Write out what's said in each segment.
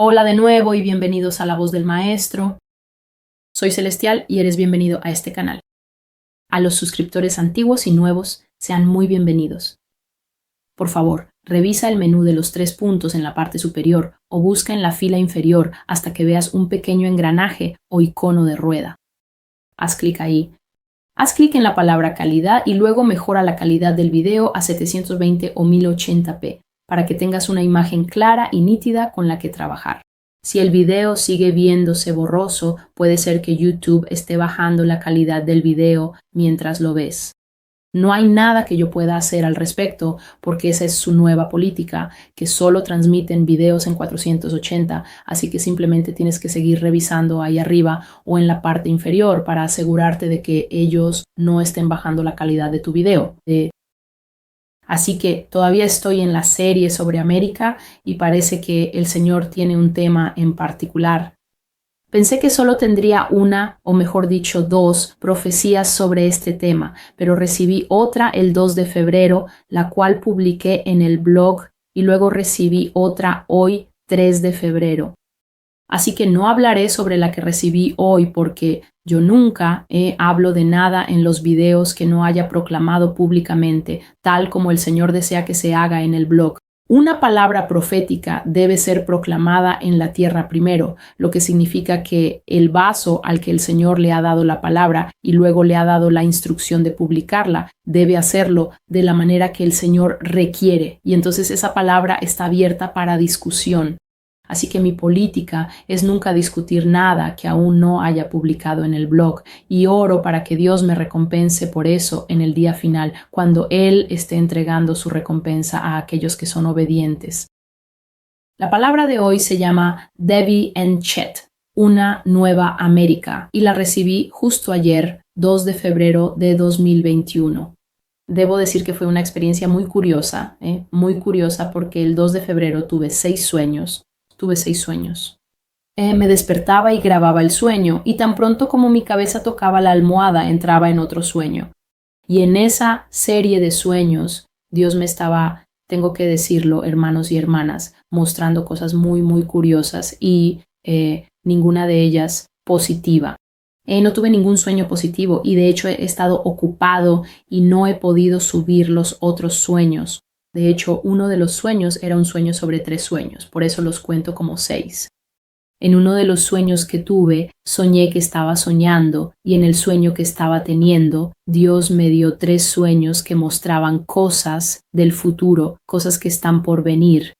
Hola de nuevo y bienvenidos a La Voz del Maestro. Soy Celestial y eres bienvenido a este canal. A los suscriptores antiguos y nuevos, sean muy bienvenidos. Por favor, revisa el menú de los 3 puntos en la parte superior o busca en la fila inferior hasta que veas un pequeño engranaje o icono de rueda. Haz clic ahí. Haz clic en la palabra calidad y luego mejora la calidad del video a 720 o 1080p para que tengas una imagen clara y nítida con la que trabajar. Si el video sigue viéndose borroso, puede ser que YouTube esté bajando la calidad del video mientras lo ves. No hay nada que yo pueda hacer al respecto porque esa es su nueva política, que solo transmiten videos en 480, así que simplemente tienes que seguir revisando ahí arriba o en la parte inferior para asegurarte de que ellos no estén bajando la calidad de tu video. Así que todavía estoy en la serie sobre América y parece que el Señor tiene un tema en particular. Pensé que solo tendría una, o mejor dicho, 2 profecías sobre este tema, pero recibí otra el 2 de febrero, la cual publiqué en el blog, y luego recibí otra hoy, 3 de febrero. Así que no hablaré sobre la que recibí hoy porque yo nunca hablo de nada en los videos que no haya proclamado públicamente, tal como el Señor desea que se haga en el blog. Una palabra profética debe ser proclamada en la tierra primero, lo que significa que el vaso al que el Señor le ha dado la palabra y luego le ha dado la instrucción de publicarla, debe hacerlo de la manera que el Señor requiere. Y entonces esa palabra está abierta para discusión. Así que mi política es nunca discutir nada que aún no haya publicado en el blog y oro para que Dios me recompense por eso en el día final, cuando Él esté entregando su recompensa a aquellos que son obedientes. La palabra de hoy se llama Debbie and Chet, una nueva América, y la recibí justo ayer, 2 de febrero de 2021. Debo decir que fue una experiencia muy curiosa porque el 2 de febrero tuve 6 sueños. Me despertaba y grababa el sueño, y tan pronto como mi cabeza tocaba la almohada, entraba en otro sueño. Y en esa serie de sueños, Dios me estaba, tengo que decirlo, hermanos y hermanas, mostrando cosas muy, muy curiosas y ninguna de ellas positiva. No tuve ningún sueño positivo y de hecho he estado ocupado y no he podido subir los otros sueños. De hecho, uno de los sueños era un sueño sobre 3 sueños, por eso los cuento como 6. En uno de los sueños que tuve, soñé que estaba soñando y en el sueño que estaba teniendo, Dios me dio 3 sueños que mostraban cosas del futuro, cosas que están por venir.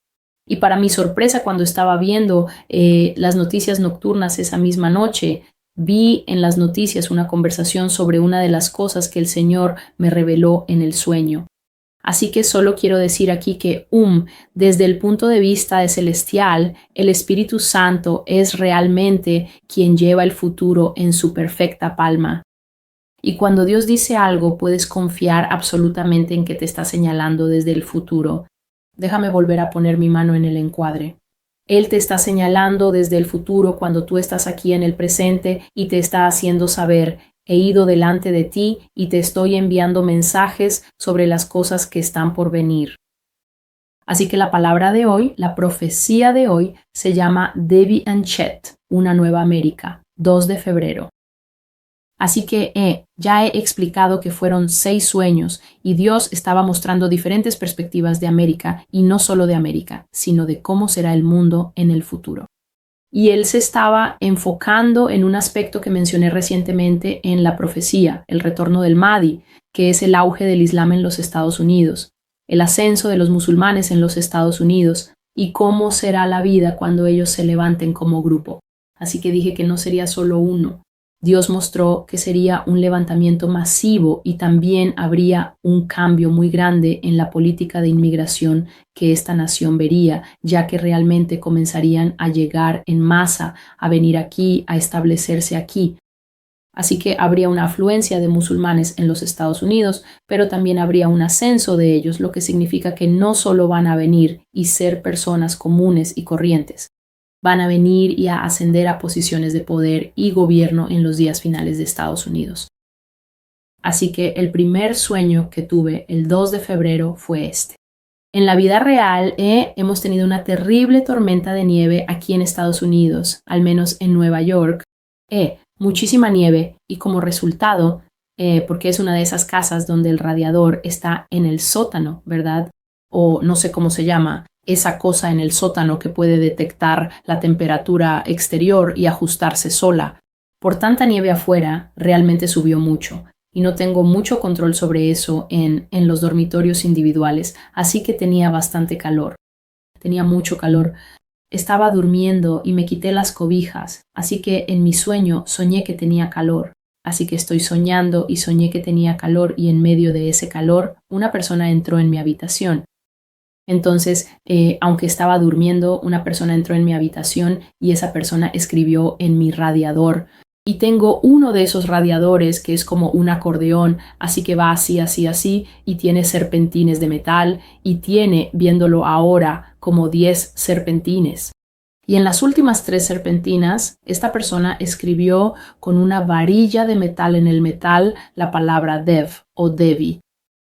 Y para mi sorpresa, cuando estaba viendo las noticias nocturnas esa misma noche, vi en las noticias una conversación sobre una de las cosas que el Señor me reveló en el sueño. Así que solo quiero decir aquí que desde el punto de vista de celestial, el Espíritu Santo es realmente quien lleva el futuro en su perfecta palma. Y cuando Dios dice algo, puedes confiar absolutamente en que te está señalando desde el futuro. Déjame volver a poner mi mano en el encuadre. Él te está señalando desde el futuro cuando tú estás aquí en el presente y te está haciendo saber: he ido delante de ti y te estoy enviando mensajes sobre las cosas que están por venir. Así que la palabra de hoy, la profecía de hoy, se llama Debbie and Chet, una nueva América, 2 de febrero. Así que ya he explicado que fueron 6 sueños y Dios estaba mostrando diferentes perspectivas de América y no solo de América, sino de cómo será el mundo en el futuro. Y él se estaba enfocando en un aspecto que mencioné recientemente en la profecía, el retorno del Mahdi, que es el auge del Islam en los Estados Unidos, el ascenso de los musulmanes en los Estados Unidos y cómo será la vida cuando ellos se levanten como grupo. Así que dije que no sería solo uno. Dios mostró que sería un levantamiento masivo y también habría un cambio muy grande en la política de inmigración que esta nación vería, ya que realmente comenzarían a llegar en masa, a venir aquí, a establecerse aquí. Así que habría una afluencia de musulmanes en los Estados Unidos, pero también habría un ascenso de ellos, lo que significa que no solo van a venir y ser personas comunes y corrientes. Van a venir y a ascender a posiciones de poder y gobierno en los días finales de Estados Unidos. Así que el primer sueño que tuve el 2 de febrero fue este. En la vida real, hemos tenido una terrible tormenta de nieve aquí en Estados Unidos, al menos en Nueva York. Muchísima nieve y como resultado, porque es una de esas casas donde el radiador está en el sótano, ¿verdad? O no sé cómo se llama, esa cosa en el sótano que puede detectar la temperatura exterior y ajustarse sola. Por tanta nieve afuera, realmente subió mucho y no tengo mucho control sobre eso en los dormitorios individuales, así que tenía bastante calor. Tenía mucho calor. Estaba durmiendo y me quité las cobijas, así que en mi sueño soñé que tenía calor. Así que estoy soñando y soñé que tenía calor y en medio de ese calor una persona entró en mi habitación. Entonces, aunque estaba durmiendo, una persona entró en mi habitación y esa persona escribió en mi radiador. Y tengo uno de esos radiadores que es como un acordeón, así que va así, así, así, y tiene serpentines de metal y tiene, viéndolo ahora, como 10 serpentines. Y en las últimas 3 serpentinas, esta persona escribió con una varilla de metal en el metal la palabra Dev o Devi.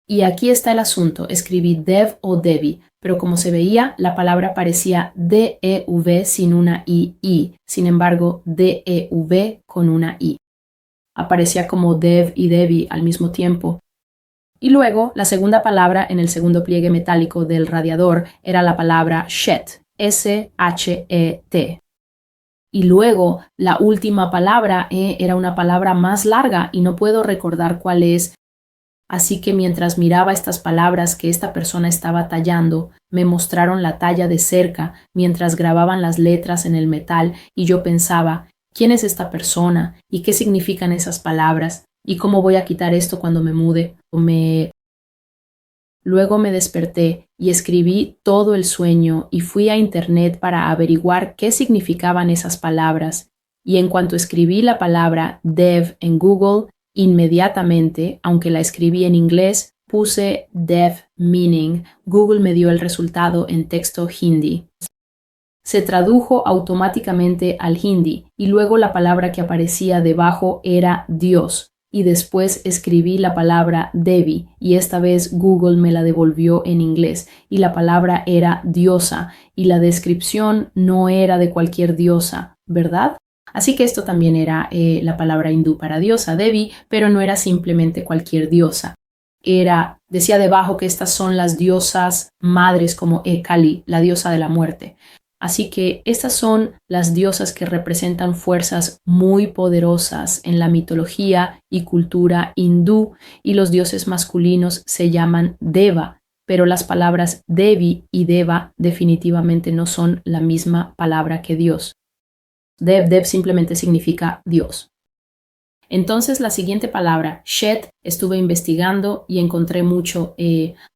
Y aquí está el asunto, escribí Dev o Devi, pero como se veía, la palabra parecía D-E-V sin una I. Sin embargo, D-E-V con una I. Aparecía como Dev y Devi al mismo tiempo. Y luego, la segunda palabra en el segundo pliegue metálico del radiador era la palabra Shet, S-H-E-T. Y luego, la última palabra era una palabra más larga y no puedo recordar cuál es. Así que mientras miraba estas palabras que esta persona estaba tallando, me mostraron la talla de cerca mientras grababan las letras en el metal y yo pensaba, ¿quién es esta persona? ¿Y qué significan esas palabras? ¿Y cómo voy a quitar esto cuando me mude? Luego me desperté y escribí todo el sueño y fui a internet para averiguar qué significaban esas palabras. Y en cuanto escribí la palabra Dev en Google, inmediatamente, aunque la escribí en inglés, puse Dev Meaning. Google me dio el resultado en texto hindi. Se tradujo automáticamente al hindi y luego la palabra que aparecía debajo era Dios. Y después escribí la palabra Devi y esta vez Google me la devolvió en inglés y la palabra era diosa y la descripción no era de cualquier diosa, ¿verdad? Así que esto también era la palabra hindú para diosa, Devi, pero no era simplemente cualquier diosa. Decía debajo que estas son las diosas madres como Kali, la diosa de la muerte. Así que estas son las diosas que representan fuerzas muy poderosas en la mitología y cultura hindú y los dioses masculinos se llaman Deva, pero las palabras Devi y Deva definitivamente no son la misma palabra que Dios. Dev simplemente significa Dios. Entonces la siguiente palabra, Shet, estuve investigando y encontré mucho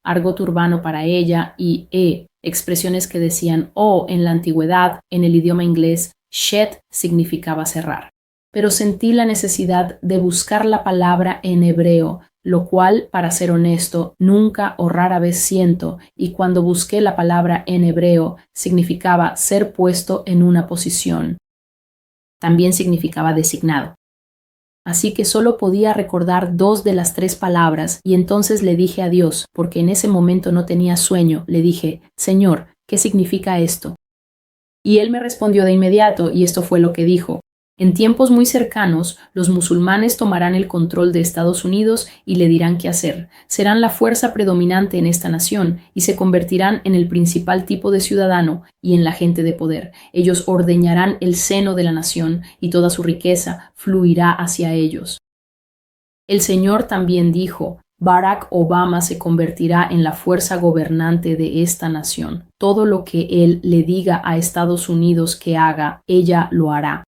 argot urbano para ella y expresiones que decían en la antigüedad, en el idioma inglés, Shet significaba cerrar. Pero sentí la necesidad de buscar la palabra en hebreo, lo cual, para ser honesto, nunca o rara vez siento, y cuando busqué la palabra en hebreo, significaba ser puesto en una posición. También significaba designado. Así que solo podía recordar 2 de las 3 palabras y entonces le dije a Dios, porque en ese momento no tenía sueño, le dije, Señor, ¿qué significa esto? Y él me respondió de inmediato y esto fue lo que dijo. En tiempos muy cercanos, los musulmanes tomarán el control de Estados Unidos y le dirán qué hacer. Serán la fuerza predominante en esta nación y se convertirán en el principal tipo de ciudadano y en la gente de poder. Ellos ordeñarán el seno de la nación y toda su riqueza fluirá hacia ellos. El Señor también dijo, Barack Obama se convertirá en la fuerza gobernante de esta nación. Todo lo que él le diga a Estados Unidos que haga, ella lo hará.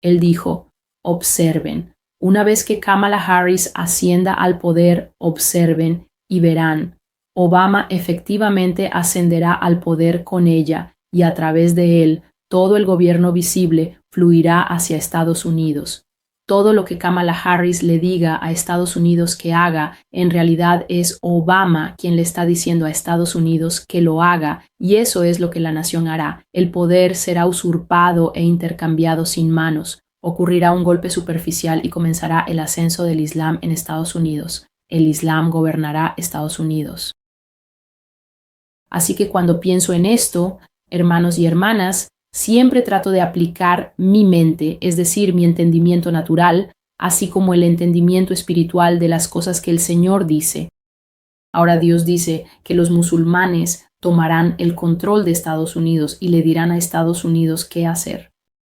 Él dijo, observen. Una vez que Kamala Harris ascienda al poder, observen y verán. Obama efectivamente ascenderá al poder con ella y a través de él, todo el gobierno visible fluirá hacia Estados Unidos. Todo lo que Kamala Harris le diga a Estados Unidos que haga, en realidad es Obama quien le está diciendo a Estados Unidos que lo haga, y eso es lo que la nación hará. El poder será usurpado e intercambiado sin manos. Ocurrirá un golpe superficial y comenzará el ascenso del Islam en Estados Unidos. El Islam gobernará Estados Unidos. Así que cuando pienso en esto, hermanos y hermanas, siempre trato de aplicar mi mente, es decir, mi entendimiento natural, así como el entendimiento espiritual de las cosas que el Señor dice. Ahora Dios dice que los musulmanes tomarán el control de Estados Unidos y le dirán a Estados Unidos qué hacer.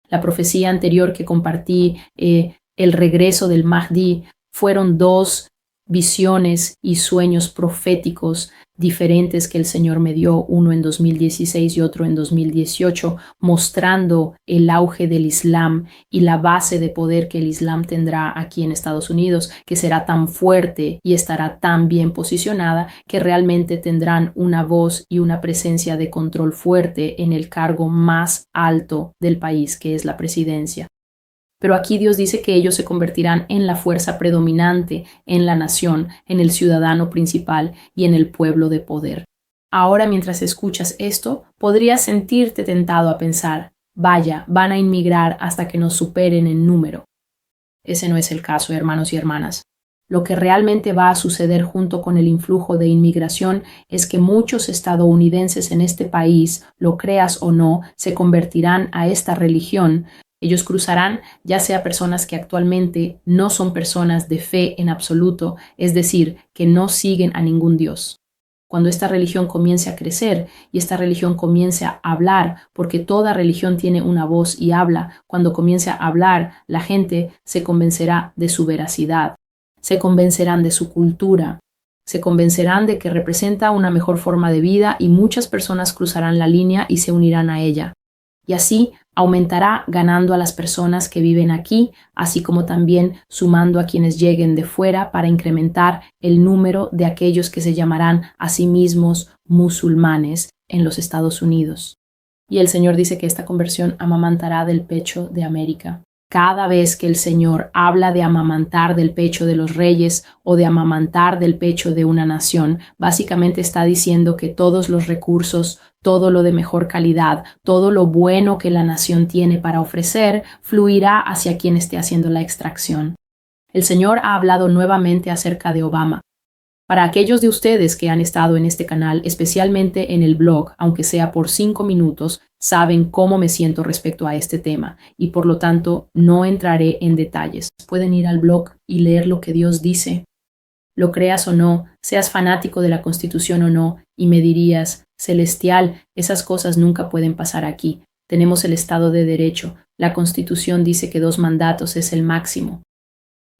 La profecía anterior que compartí, el regreso del Mahdi, fueron dos visiones y sueños proféticos diferentes que el Señor me dio, uno en 2016 y otro en 2018, mostrando el auge del Islam y la base de poder que el Islam tendrá aquí en Estados Unidos, que será tan fuerte y estará tan bien posicionada que realmente tendrán una voz y una presencia de control fuerte en el cargo más alto del país, que es la presidencia. Pero aquí Dios dice que ellos se convertirán en la fuerza predominante en la nación, en el ciudadano principal y en el pueblo de poder. Ahora, mientras escuchas esto, podrías sentirte tentado a pensar, vaya, van a inmigrar hasta que nos superen en número. Ese no es el caso, hermanos y hermanas. Lo que realmente va a suceder junto con el influjo de inmigración es que muchos estadounidenses en este país, lo creas o no, se convertirán a esta religión. Ellos cruzarán ya sea personas que actualmente no son personas de fe en absoluto, es decir, que no siguen a ningún Dios. Cuando esta religión comience a crecer y esta religión comience a hablar, porque toda religión tiene una voz y habla, cuando comience a hablar, la gente se convencerá de su veracidad, se convencerán de su cultura, se convencerán de que representa una mejor forma de vida y muchas personas cruzarán la línea y se unirán a ella. Y así aumentará ganando a las personas que viven aquí, así como también sumando a quienes lleguen de fuera para incrementar el número de aquellos que se llamarán a sí mismos musulmanes en los Estados Unidos. Y el Señor dice que esta conversión amamantará del pecho de América. Cada vez que el Señor habla de amamantar del pecho de los reyes o de amamantar del pecho de una nación, básicamente está diciendo que todos los recursos, todo lo de mejor calidad, todo lo bueno que la nación tiene para ofrecer, fluirá hacia quien esté haciendo la extracción. El Señor ha hablado nuevamente acerca de Obama. Para aquellos de ustedes que han estado en este canal, especialmente en el blog, aunque sea por 5 minutos, saben cómo me siento respecto a este tema y por lo tanto no entraré en detalles. Pueden ir al blog y leer lo que Dios dice. Lo creas o no, seas fanático de la Constitución o no, y me dirías, Celestial, esas cosas nunca pueden pasar aquí. Tenemos el Estado de Derecho. La Constitución dice que 2 mandatos es el máximo.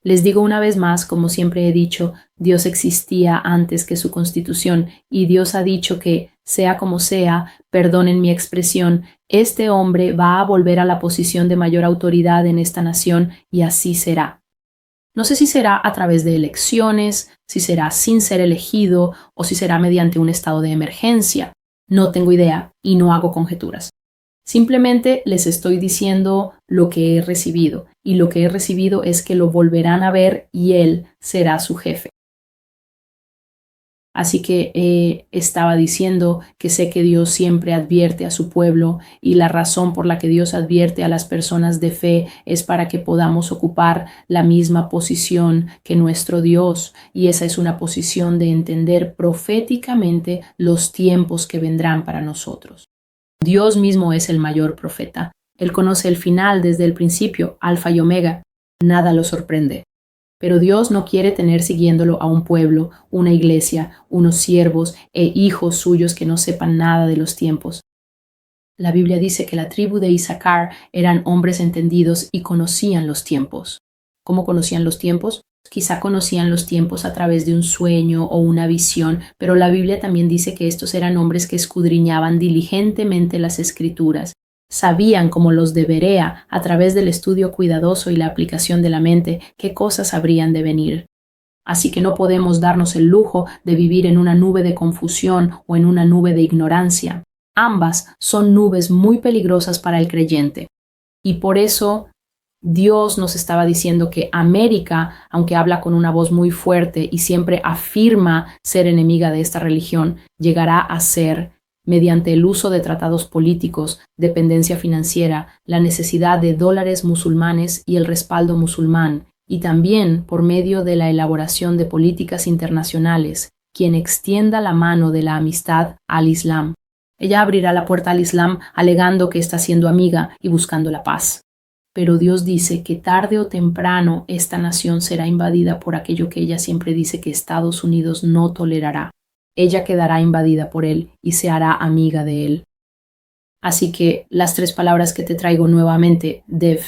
Les digo una vez más, como siempre he dicho, Dios existía antes que su Constitución y Dios ha dicho que, sea como sea, perdonen mi expresión, este hombre va a volver a la posición de mayor autoridad en esta nación y así será. No sé si será a través de elecciones, si será sin ser elegido o si será mediante un estado de emergencia. No tengo idea y no hago conjeturas. Simplemente les estoy diciendo lo que he recibido, y lo que he recibido es que lo volverán a ver y él será su jefe. Así que estaba diciendo que sé que Dios siempre advierte a su pueblo y la razón por la que Dios advierte a las personas de fe es para que podamos ocupar la misma posición que nuestro Dios, y esa es una posición de entender proféticamente los tiempos que vendrán para nosotros. Dios mismo es el mayor profeta. Él conoce el final desde el principio, alfa y omega. Nada lo sorprende. Pero Dios no quiere tener siguiéndolo a un pueblo, una iglesia, unos siervos e hijos suyos que no sepan nada de los tiempos. La Biblia dice que la tribu de Isaacar eran hombres entendidos y conocían los tiempos. ¿Cómo conocían los tiempos? Quizá conocían los tiempos a través de un sueño o una visión, pero la Biblia también dice que estos eran hombres que escudriñaban diligentemente las Escrituras. Sabían, como los de Berea, a través del estudio cuidadoso y la aplicación de la mente, qué cosas habrían de venir. Así que no podemos darnos el lujo de vivir en una nube de confusión o en una nube de ignorancia. Ambas son nubes muy peligrosas para el creyente. Y por eso Dios nos estaba diciendo que América, aunque habla con una voz muy fuerte y siempre afirma ser enemiga de esta religión, llegará a ser, mediante el uso de tratados políticos, dependencia financiera, la necesidad de dólares musulmanes y el respaldo musulmán, y también por medio de la elaboración de políticas internacionales, quien extienda la mano de la amistad al Islam. Ella abrirá la puerta al Islam alegando que está siendo amiga y buscando la paz. Pero Dios dice que tarde o temprano esta nación será invadida por aquello que ella siempre dice que Estados Unidos no tolerará. Ella quedará invadida por él y se hará amiga de él. Así que las 3 palabras que te traigo nuevamente, Dev.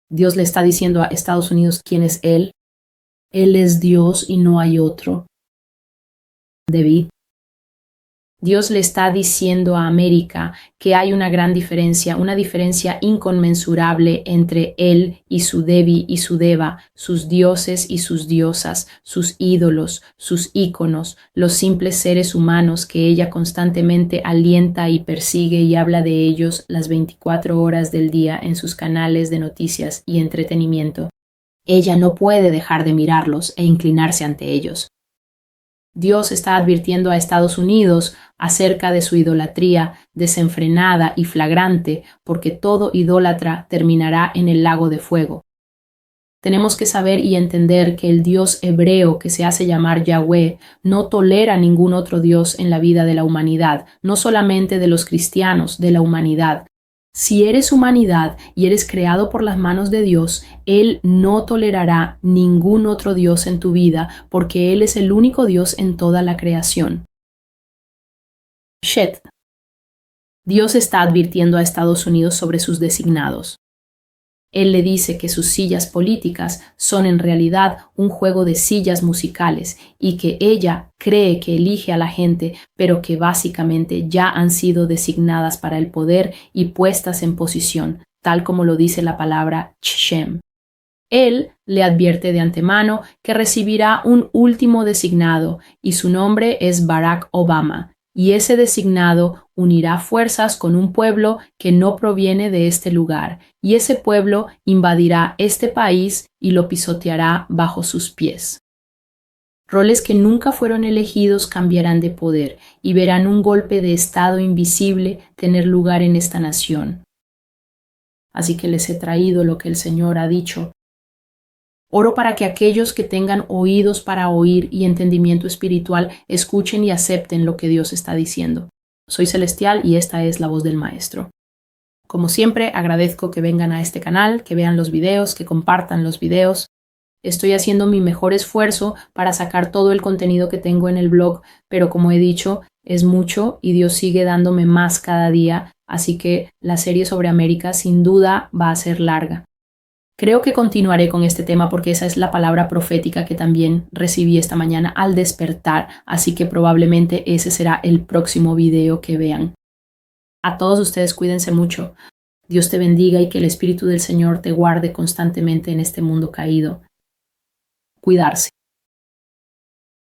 Dios le está diciendo a Estados Unidos quién es él. Él es Dios y no hay otro. David. Dios le está diciendo a América que hay una gran diferencia, una diferencia inconmensurable entre él y su Devi y su Deva, sus dioses y sus diosas, sus ídolos, sus íconos, los simples seres humanos que ella constantemente alienta y persigue y habla de ellos las 24 horas del día en sus canales de noticias y entretenimiento. Ella no puede dejar de mirarlos e inclinarse ante ellos. Dios está advirtiendo a Estados Unidos acerca de su idolatría desenfrenada y flagrante, porque todo idólatra terminará en el lago de fuego. Tenemos que saber y entender que el Dios hebreo que se hace llamar Yahweh no tolera ningún otro Dios en la vida de la humanidad, no solamente de los cristianos, de la humanidad. Si eres humanidad y eres creado por las manos de Dios, Él no tolerará ningún otro Dios en tu vida porque Él es el único Dios en toda la creación. Shet. Dios está advirtiendo a Estados Unidos sobre sus designados. Él le dice que sus sillas políticas son en realidad un juego de sillas musicales y que ella cree que elige a la gente, pero que básicamente ya han sido designadas para el poder y puestas en posición, tal como lo dice la palabra Shem. Él le advierte de antemano que recibirá un último designado y su nombre es Barack Obama. Y ese designado unirá fuerzas con un pueblo que no proviene de este lugar, y ese pueblo invadirá este país y lo pisoteará bajo sus pies. Roles que nunca fueron elegidos cambiarán de poder y verán un golpe de estado invisible tener lugar en esta nación. Así que les he traído lo que el Señor ha dicho. Oro para que aquellos que tengan oídos para oír y entendimiento espiritual escuchen y acepten lo que Dios está diciendo. Soy Celestial y esta es la voz del Maestro. Como siempre, agradezco que vengan a este canal, que vean los videos, que compartan los videos. Estoy haciendo mi mejor esfuerzo para sacar todo el contenido que tengo en el blog, pero como he dicho, es mucho y Dios sigue dándome más cada día, así que la serie sobre América sin duda va a ser larga. Creo que continuaré con este tema porque esa es la palabra profética que también recibí esta mañana al despertar, así que probablemente ese será el próximo video que vean. A todos ustedes cuídense mucho. Dios te bendiga y que el Espíritu del Señor te guarde constantemente en este mundo caído. Cuidarse.